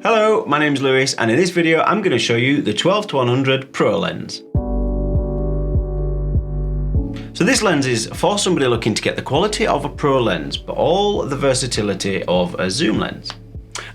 Hello, my name's Lewis, and in this video I'm going to show you the 12-100 Pro lens. So this lens is for somebody looking to get the quality of a Pro lens, but all the versatility of a zoom lens.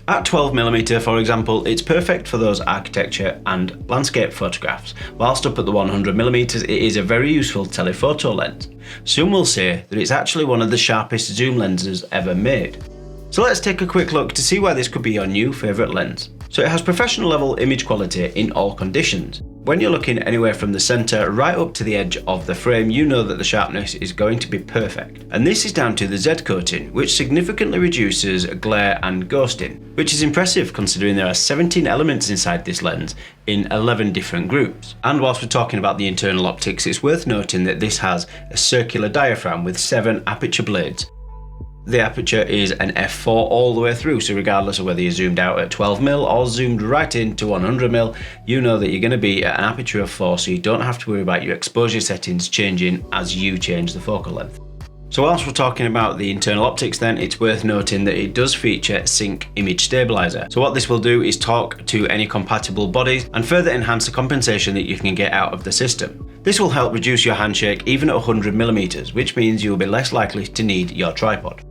At 12mm, for example, it's perfect for those architecture and landscape photographs, whilst up at the 100mm it is a very useful telephoto lens. Some will say that it's actually one of the sharpest zoom lenses ever made. So let's take a quick look to see why this could be your new favourite lens. So it has professional level image quality in all conditions. When you're looking anywhere from the centre right up to the edge of the frame, you know that the sharpness is going to be perfect. And this is down to the Z coating, which significantly reduces glare and ghosting, which is impressive considering there are 17 elements inside this lens in 11 different groups. And whilst we're talking about the internal optics, it's worth noting that this has a circular diaphragm with 7 aperture blades. The aperture is an F4 all the way through, so regardless of whether you're zoomed out at 12mm or zoomed right into 100mm, you know that you're going to be at an aperture of 4, so you don't have to worry about your exposure settings changing as you change the focal length. So whilst we're talking about the internal optics then, it's worth noting that it does feature Sync Image Stabilizer. So what this will do is talk to any compatible bodies and further enhance the compensation that you can get out of the system. This will help reduce your handshake even at 100mm, which means you will be less likely to need your tripod.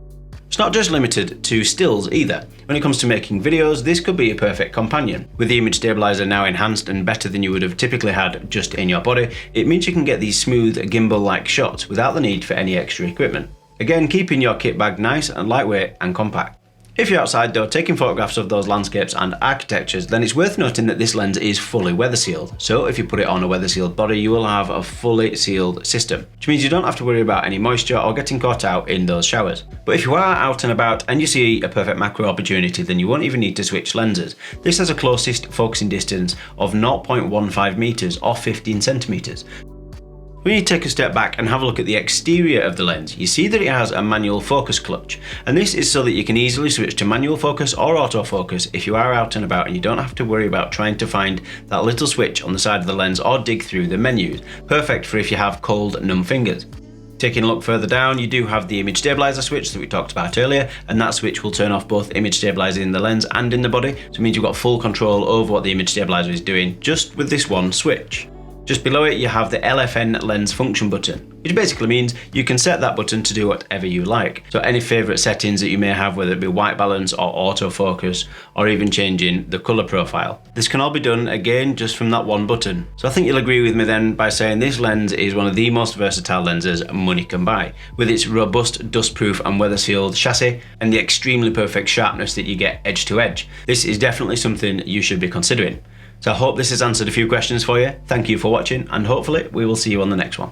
It's not just limited to stills either. When it comes to making videos, this could be a perfect companion. With the image stabilizer now enhanced and better than you would have typically had just in your body, it means you can get these smooth gimbal-like shots without the need for any extra equipment. Again, keeping your kit bag nice and lightweight and compact. If you're outside though, taking photographs of those landscapes and architectures, then it's worth noting that this lens is fully weather sealed. So if you put it on a weather sealed body, you will have a fully sealed system, which means you don't have to worry about any moisture or getting caught out in those showers. But if you are out and about and you see a perfect macro opportunity, then you won't even need to switch lenses. This has a closest focusing distance of 0.15 meters or 15 centimeters. When you take a step back and have a look at the exterior of the lens, you see that it has a manual focus clutch, and this is so that you can easily switch to manual focus or autofocus if you are out and about and you don't have to worry about trying to find that little switch on the side of the lens or dig through the menus, perfect for if you have cold, numb fingers. Taking a look further down, you do have the image stabilizer switch that we talked about earlier, and that switch will turn off both image stabilizer in the lens and in the body, so it means you've got full control over what the image stabilizer is doing just with this one switch. Just below it you have the LFN lens function button, which basically means you can set that button to do whatever you like. So any favourite settings that you may have, whether it be white balance or autofocus or even changing the colour profile. This can all be done again just from that one button. So I think you'll agree with me then by saying this lens is one of the most versatile lenses money can buy, with its robust dustproof and weather sealed chassis and the extremely perfect sharpness that you get edge to edge. This is definitely something you should be considering. So I hope this has answered a few questions for you. Thank you for watching, and hopefully we will see you on the next one.